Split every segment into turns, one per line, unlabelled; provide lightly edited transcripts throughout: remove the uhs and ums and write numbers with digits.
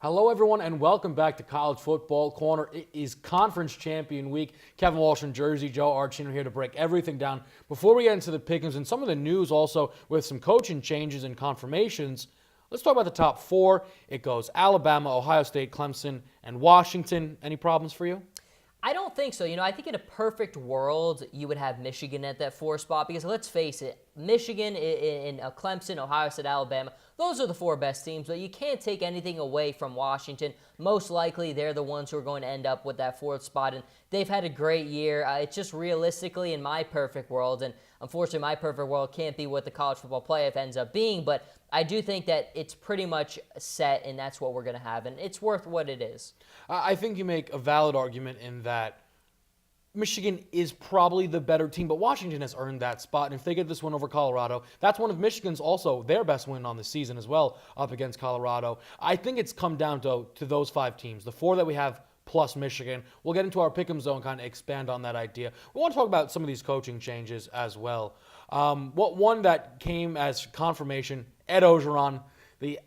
Hello, everyone, and welcome back to College Football Corner. It is Conference Champion Week. Kevin Walsh in Jersey, Joe Archino here to break everything down. Before we get into the pick'ems and some of the news also with some coaching changes and confirmations, let's talk about the top four. It goes Alabama, Ohio State, Clemson, and Washington. Any problems for you?
I don't think so. I think in a perfect world, you would have Michigan at that 4 spot because let's face it, Michigan, in Clemson, Ohio State, Alabama, those are the 4 best teams, but you can't take anything away from Washington. Most likely, they're the ones who are going to end up with that 4th spot, and they've had a great year. It's just realistically in my perfect world, and unfortunately, my perfect world can't be what the college football playoff ends up being, but I do think that it's pretty much set, and that's what we're going to have, and it's worth what it is.
I think you make a valid argument in that Michigan is probably the better team, but Washington has earned that spot. And if they get this win over Colorado, that's one of Michigan's also their best win on the season as well, up against Colorado. I think it's come down to those 5 teams, the 4 that we have plus Michigan. We'll get into our pick'em zone, kind of expand on that idea. We want to talk about some of these coaching changes as well. One that came as confirmation, Ed Orgeron, the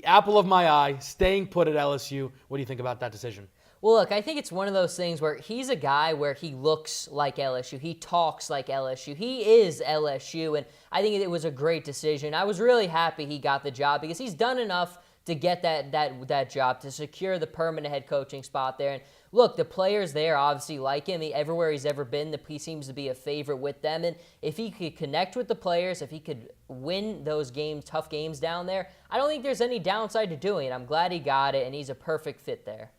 apple of my eye, staying put at LSU. What do you think about that decision?
Well, look, I think it's one of those things where he's a guy where he looks like LSU. He talks like LSU. He is LSU, and I think it was a great decision. I was really happy he got the job because he's done enough to get that job, to secure the permanent head coaching spot there. And look, the players there obviously like him. Everywhere he's ever been, he seems to be a favorite with them. And if he could connect with the players, if he could win those games, tough games down there, I don't think there's any downside to doing it. I'm glad he got it, and he's a perfect fit there.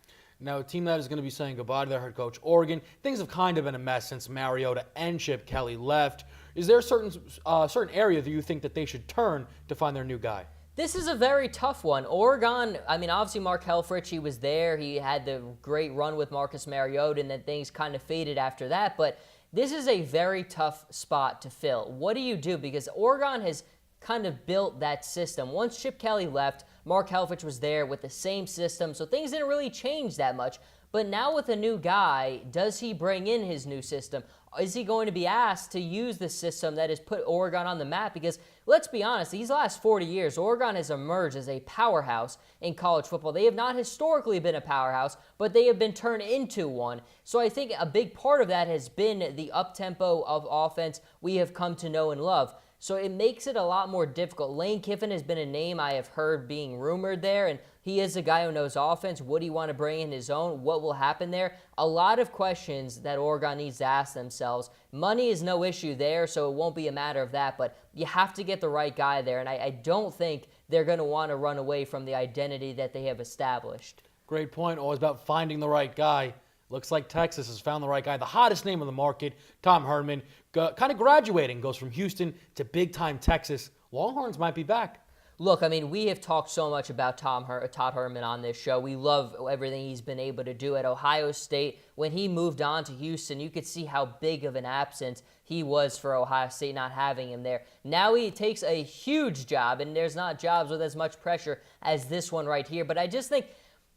Now, a team that is going to be saying goodbye to their head coach, Oregon. Things have kind of been a mess since Mariota and Chip Kelly left. Is there a certain area that you think that they should turn to find their new guy?
This is a very tough one. Oregon, obviously Mark Helfrich, he was there. He had the great run with Marcus Mariota, and then things kind of faded after that. But this is a very tough spot to fill. What do you do? Because Oregon has kind of built that system. Once Chip Kelly left, Mark Helfrich was there with the same system, so things didn't really change that much. But now with a new guy, does he bring in his new system? Is he going to be asked to use the system that has put Oregon on the map? Because let's be honest, these last 40 years, Oregon has emerged as a powerhouse in college football. They have not historically been a powerhouse, but they have been turned into one. So I think a big part of that has been the up-tempo of offense we have come to know and love. So it makes it a lot more difficult. Lane Kiffin has been a name I have heard being rumored there, and he is a guy who knows offense. Would he want to bring in his own? What will happen there? A lot of questions that Oregon needs to ask themselves. Money is no issue there, so it won't be a matter of that, but you have to get the right guy there, and I don't think they're going to want to run away from the identity that they have established.
Great point. Always about finding the right guy. Looks like Texas has found the right guy. The hottest name on the market, Tom Herman, kind of graduating, goes from Houston to big-time Texas. Longhorns might be back.
Look, we have talked so much about Todd Herman on this show. We love everything he's been able to do at Ohio State. When he moved on to Houston, you could see how big of an absence he was for Ohio State not having him there. Now he takes a huge job, and there's not jobs with as much pressure as this one right here. But I just think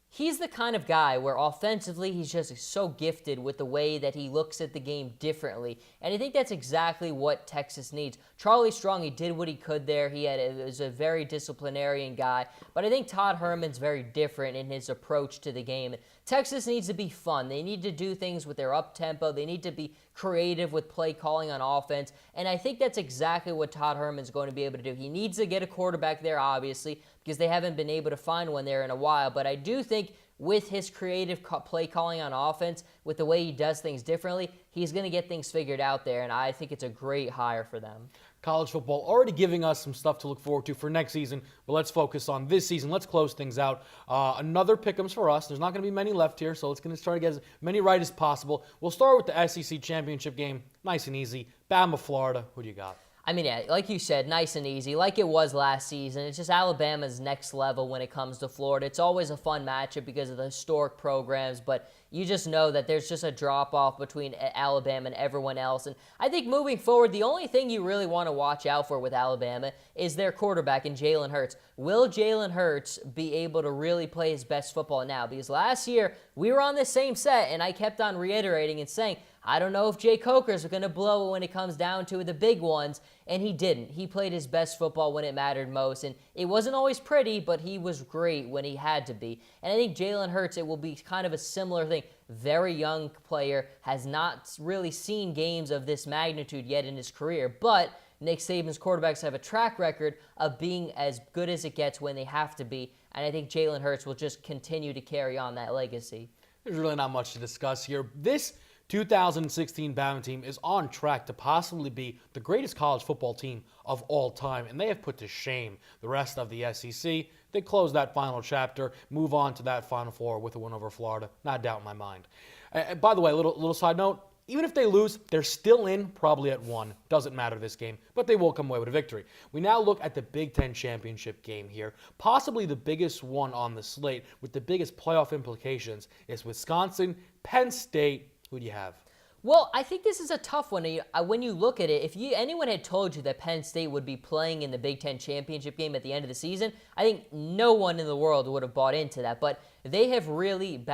he's the kind of guy where offensively he's just so gifted with the way that he looks at the game differently. And I think that's exactly what Texas needs. Charlie Strong, he did what he could there. He was a very disciplinarian guy. But I think Todd Herman's very different in his approach to the game. Texas needs to be fun. They need to do things with their up-tempo. They need to be creative with play calling on offense. And I think that's exactly what Todd Herman's going to be able to do. He needs to get a quarterback there, obviously, because they haven't been able to find one there in a while. But I do think with his creative play calling on offense, with the way he does things differently, he's going to get things figured out there, and I think it's a great hire for them.
College football already giving us some stuff to look forward to for next season, but let's focus on this season. Let's close things out. Another pick'ems for us. There's not going to be many left here, so let's going to try to get as many right as possible. We'll start with the SEC Championship game. Nice and easy. Bama, Florida. Who do you got?
Yeah, like you said, nice and easy, like it was last season. It's just Alabama's next level when it comes to Florida. It's always a fun matchup because of the historic programs, but you just know that there's just a drop-off between Alabama and everyone else. And I think moving forward, the only thing you really want to watch out for with Alabama is their quarterback in Jalen Hurts. Will Jalen Hurts be able to really play his best football now? Because last year, we were on the same set, and I kept on reiterating and saying, I don't know if Jay Coker's going to blow it when it comes down to the big ones, and he didn't. He played his best football when it mattered most, and it wasn't always pretty, but he was great when he had to be. And I think Jalen Hurts, it will be kind of a similar thing. Very young player, has not really seen games of this magnitude yet in his career, but Nick Saban's quarterbacks have a track record of being as good as it gets when they have to be, and I think Jalen Hurts will just continue to carry on that legacy.
There's really not much to discuss here. This 2016 Bama team is on track to possibly be the greatest college football team of all time, and they have put to shame the rest of the SEC. They close that final chapter, move on to that Final Four with a win over Florida. Not a doubt in my mind. By the way, a little side note, even if they lose, they're still in probably at 1. Doesn't matter this game, but they will come away with a victory. We now look at the Big Ten Championship game here. Possibly the biggest one on the slate with the biggest playoff implications is Wisconsin, Penn State. Who do you have?
Well, I think this is a tough one. When you look at it, if anyone had told you that Penn State would be playing in the Big Ten Championship game at the end of the season, I think no one in the world would have bought into that. But they have really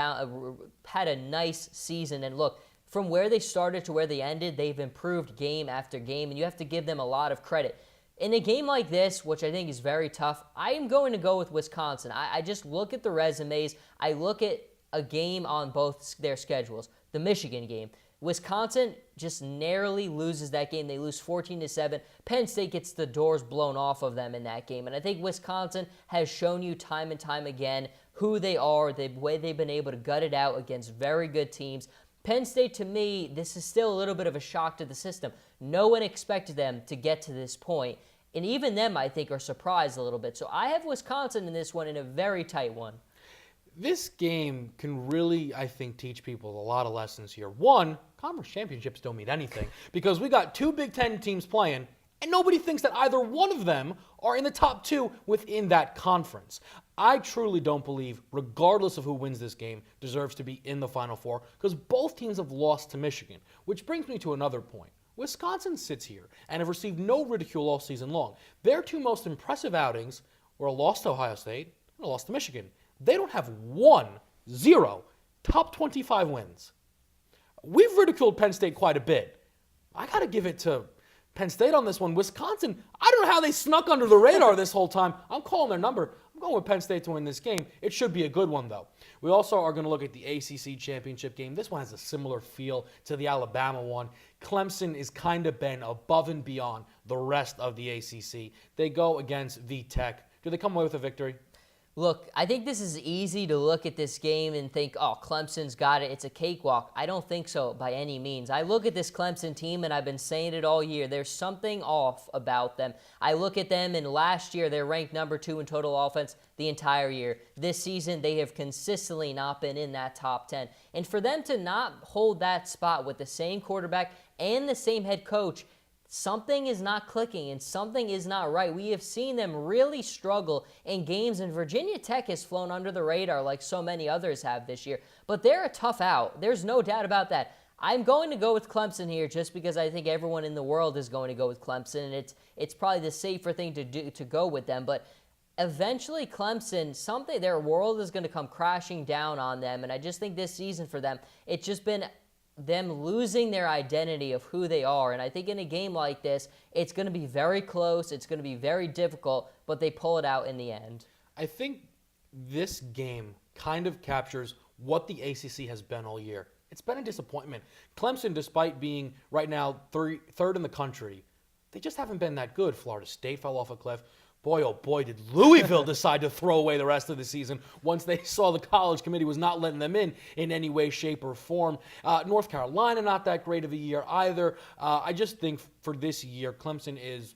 had a nice season. And look, from where they started to where they ended, they've improved game after game, and you have to give them a lot of credit. In a game like this, which I think is very tough, I am going to go with Wisconsin. I just look at the resumes. I look at a game on both their schedules. The Michigan game. Wisconsin just narrowly loses that game. They lose 14-7. Penn State gets the doors blown off of them in that game. And I think Wisconsin has shown you time and time again who they are, the way they've been able to gut it out against very good teams. Penn State, to me, this is still a little bit of a shock to the system. No one expected them to get to this point. And even them, I think, are surprised a little bit. So I have Wisconsin in this one in a very tight one.
This game can really, I think, teach people a lot of lessons here. One, conference championships don't mean anything because we got 2 Big Ten teams playing, and nobody thinks that either one of them are in the top 2 within that conference. I truly don't believe, regardless of who wins this game, deserves to be in the Final Four because both teams have lost to Michigan, which brings me to another point. Wisconsin sits here and have received no ridicule all season long. Their 2 most impressive outings were a loss to Ohio State and a loss to Michigan. They don't have 0 top 25 wins. We've ridiculed Penn State quite a bit. I got to give it to Penn State on this one. Wisconsin, I don't know how they snuck under the radar this whole time. I'm calling their number. I'm going with Penn State to win this game. It should be a good one, though. We also are going to look at the ACC championship game. This one has a similar feel to the Alabama one. Clemson is kind of been above and beyond the rest of the ACC. They go against VTech. Do they come away with a victory?
Look, I think this is easy to look at this game and think, oh, Clemson's got it. It's a cakewalk. I don't think so by any means. I look at this Clemson team, and I've been saying it all year. There's something off about them. I look at them, and last year they're ranked number 2 in total offense the entire year. This season, they have consistently not been in that top 10. And for them to not hold that spot with the same quarterback and the same head coach, something is not clicking and something is not right. We have seen them really struggle in games, and Virginia Tech has flown under the radar like so many others have this year. But they're a tough out. There's no doubt about that. I'm going to go with Clemson here just because I think everyone in the world is going to go with Clemson, and it's probably the safer thing to do to go with them. But eventually Clemson, their world is going to come crashing down on them, and I just think this season for them, it's just been them losing their identity of who they are. And I think in a game like this, it's going to be very close. It's going to be very difficult, but they pull it out in the end. I
think this game kind of captures what the ACC has been all year. It's been a disappointment. Clemson, despite being right now third in the country, they just haven't been that good. Florida State fell off a cliff. Boy, oh boy, did Louisville decide to throw away the rest of the season once they saw the college committee was not letting them in any way, shape, or form. North Carolina, not that great of a year either. I just think for this year, Clemson is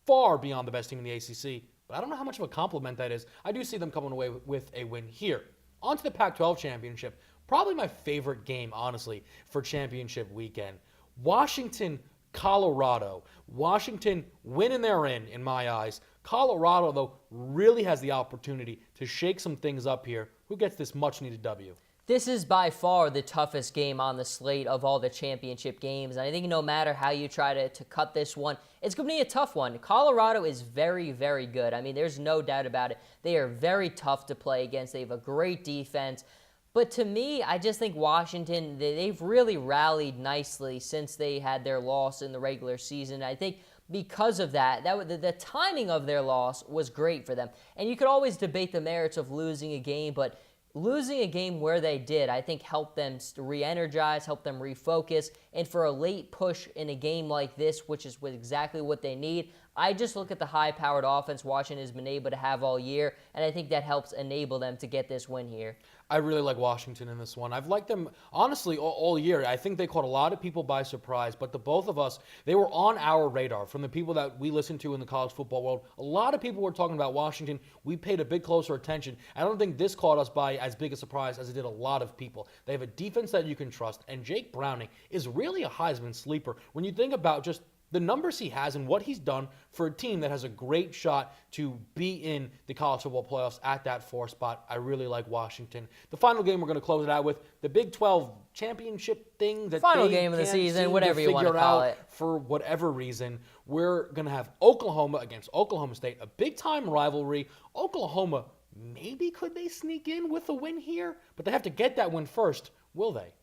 far beyond the best team in the ACC, but I don't know how much of a compliment that is. I do see them coming away with a win here. On to the Pac-12 Championship. Probably my favorite game, honestly, for championship weekend. Washington, Colorado. Washington winning their in my eyes. Colorado, though, really has the opportunity to shake some things up here. Who gets this much-needed W?
This is by far the toughest game on the slate of all the championship games. And I think no matter how you try to cut this one, it's going to be a tough one. Colorado is very, very good. I mean, there's no doubt about it. They are very tough to play against. They have a great defense. But to me, I just think Washington, they've really rallied nicely since they had their loss in the regular season. I think because of that, the timing of their loss was great for them. And you could always debate the merits of losing a game, but losing a game where they did, I think, helped them re-energize, helped them refocus. And for a late push in a game like this, which is exactly what they need, I just look at the high-powered offense Washington has been able to have all year, and I think that helps enable them to get this win here.
I really like Washington in this one. I've liked them, honestly, all year. I think they caught a lot of people by surprise, but the both of us, they were on our radar from the people that we listen to in the college football world. A lot of people were talking about Washington. We paid a bit closer attention. I don't think this caught us by as big a surprise as it did a lot of people. They have a defense that you can trust, and Jake Browning is really a Heisman sleeper. When you think about just the numbers he has and what he's done for a team that has a great shot to be in the college football playoffs at that 4 spot, I really like Washington. The final game we're going to close it out with, the Big 12 Championship thing that
final
they
game of the
can't
season,
seem
whatever you want to
figure
call
out
it.
for whatever reason. We're going to have Oklahoma against Oklahoma State, a big-time rivalry. Oklahoma, maybe could they sneak in with a win here? But they have to get that win first. Will they?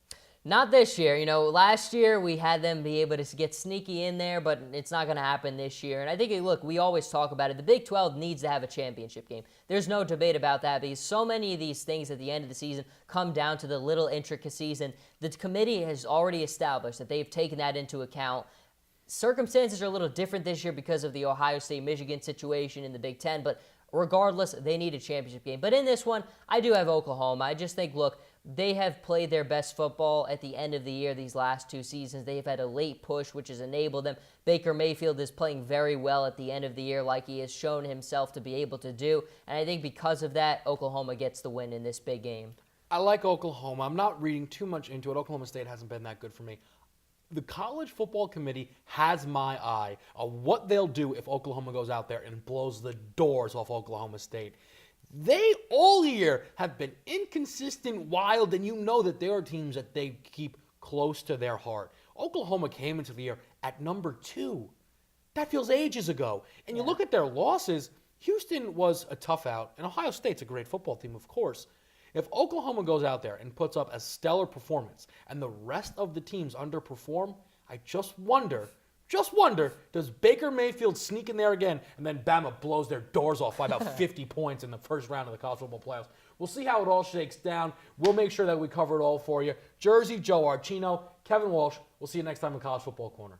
Not this year. Last year we had them be able to get sneaky in there, but it's not going to happen this year. And I think, look, we always talk about it. The Big 12 needs to have a championship game. There's no debate about that because so many of these things at the end of the season come down to the little intricacies, and the committee has already established that they've taken that into account. Circumstances are a little different this year because of the Ohio State-Michigan situation in the Big Ten, but regardless, they need a championship game. But in this one, I do have Oklahoma. I just think, look, they have played their best football at the end of the year these last 2 seasons. They've had a late push, which has enabled them. Baker Mayfield is playing very well at the end of the year like he has shown himself to be able to do. And I think because of that, Oklahoma gets the win in this big game.
I like Oklahoma. I'm not reading too much into it. Oklahoma State hasn't been that good for me. The College Football Committee has my eye on what they'll do if Oklahoma goes out there and blows the doors off Oklahoma State. They all year have been inconsistent, wild, and you know that there are teams that they keep close to their heart. Oklahoma came into the year at number 2. That feels ages ago. And you look at their losses, Houston was a tough out, and Ohio State's a great football team, of course. If Oklahoma goes out there and puts up a stellar performance and the rest of the teams underperform, I just wonder, does Baker Mayfield sneak in there again and then Bama blows their doors off by about 50 points in the first round of the college football playoffs? We'll see how it all shakes down. We'll make sure that we cover it all for you. Jersey, Joe Archino, Kevin Walsh. We'll see you next time in College Football Corner.